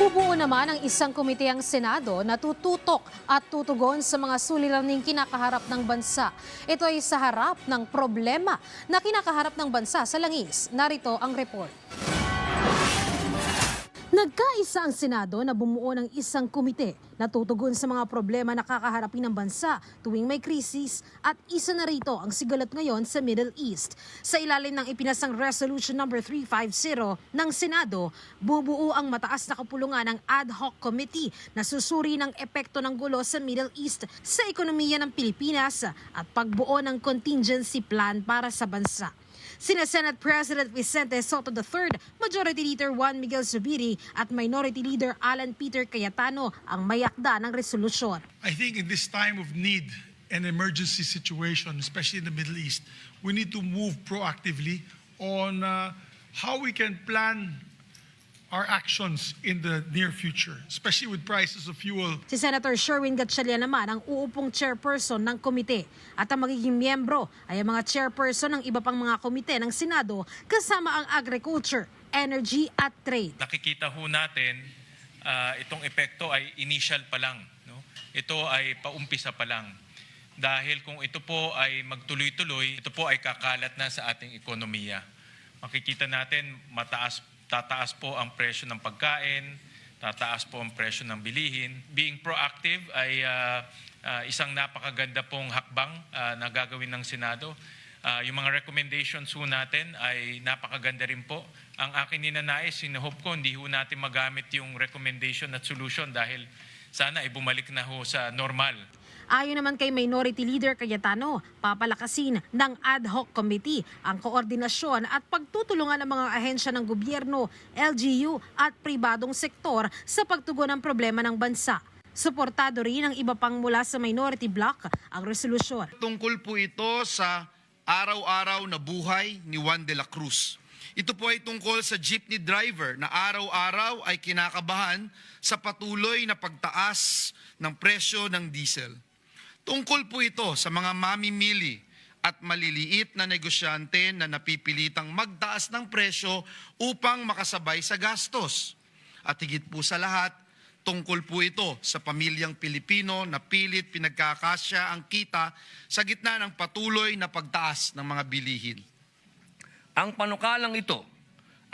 Bubuo naman ang isang komite ang Senado na tututok at tutugon sa mga suliraning kinakaharap ng bansa. Ito ay sa harap ng problema na kinakaharap ng bansa sa langis. Narito ang report. Nagkaisa ang Senado na bumuo ng isang komite na tutugon sa mga problema na kakaharapin ng bansa tuwing may krisis at isa na rito ang sigalat ngayon sa Middle East. Sa ilalim ng ipinasang Resolution No. 350 ng Senado, bubuo ang mataas na kapulungan ng ad hoc committee na susuri ng epekto ng gulo sa Middle East sa ekonomiya ng Pilipinas at pagbuo ng contingency plan para sa bansa. Sina Senate President Vicente Sotto III, Majority Leader Juan Miguel Zubiri at Minority Leader Alan Peter Cayetano ang mayakda ng resolusyon. I think in this time of need and emergency situation, especially in the Middle East, we need to move proactively on how we can plan our actions in the near future, especially with prices of fuel. Si Senator Sherwin Gatchalian naman ang uupong chairperson ng komite at ang magiging miyembro ay ang mga chairperson ng iba pang mga komite ng Senado kasama ang agriculture, energy at trade. Nakikita ho natin itong epekto ay initial pa lang. No? Ito ay paumpisa pa lang. Dahil kung ito po ay magtuloy-tuloy, ito po ay kakalat na sa ating ekonomiya. Makikita natin tataas po ang presyo ng pagkain, tataas po ang presyo ng bilihin. Being proactive ay isang napakaganda pong hakbang na gagawin ng Senado. Yung mga recommendations ho natin ay napakaganda rin po. Ang akin ninanais, sinuhope ko, hindi ho natin magamit yung recommendation at solution dahil sana ay bumalik na ho sa normal. Ayon naman kay Minority Leader Cayetano, papalakasin ng ad hoc committee ang koordinasyon at pagtutulungan ng mga ahensya ng gobyerno, LGU at pribadong sektor sa pagtugon ng problema ng bansa. Suportado rin ang iba pang mula sa minority bloc ang resolusyon. Tungkol po ito sa araw-araw na buhay ni Juan de la Cruz. Ito po ay tungkol sa jeepney driver na araw-araw ay kinakabahan sa patuloy na pagtaas ng presyo ng diesel. Tungkol po ito sa mga mamimili at maliliit na negosyante na napipilitang magtaas ng presyo upang makasabay sa gastos. At higit po sa lahat, tungkol po ito sa pamilyang Pilipino na pilit pinagkakasya ang kita sa gitna ng patuloy na pagtaas ng mga bilihin. Ang panukalang ito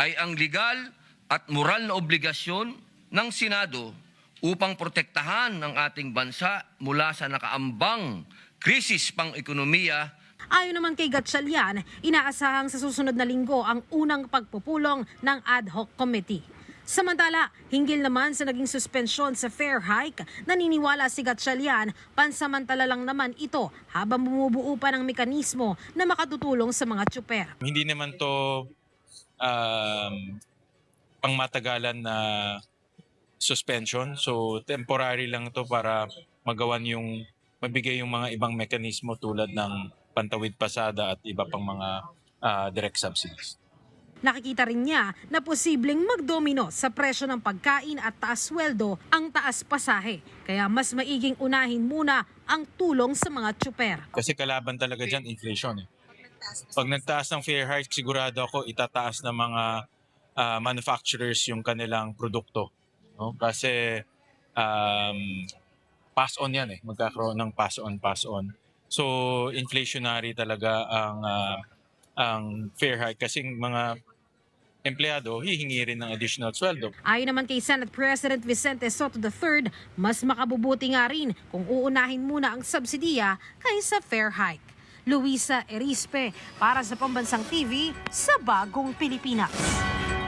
ay ang legal at moral na obligasyon ng Senado upang protektahan ang ating bansa mula sa nakaambang krisis pang-ekonomiya. Ayon naman kay Gatchalian, inaasahang sa susunod na linggo ang unang pagpupulong ng ad hoc committee. Samantala, hinggil naman sa naging suspensyon sa fare hike, naniniwala si Gatchalian, pansamantala lang naman ito habang bumubuo pa ng mekanismo na makatutulong sa mga tsuper. Hindi naman to pangmatagalan na suspension. So temporary lang to para mabigay yung mga ibang mekanismo tulad ng pantawid pasada at iba pang mga direct subsidies. Nakikita rin niya na posibleng magdomino sa presyo ng pagkain at taas sweldo ang taas pasahe. Kaya mas maiging unahin muna ang tulong sa mga tsuper. Kasi kalaban talaga dyan, inflation. Pag nagtaas ng fare hike, sigurado ako itataas ng mga manufacturers yung kanilang produkto. No? Kasi pass on yan magkakaroon ng pass on. So inflationary talaga ang fare hike kasi mga empleyado hihingi rin ng additional sweldo. Ayon naman kay Senate President Vicente Sotto III, mas makabubuti nga rin kung uunahin muna ang subsidiya kaysa fare hike. Luisa Erispe para sa Pambansang TV sa Bagong Pilipinas.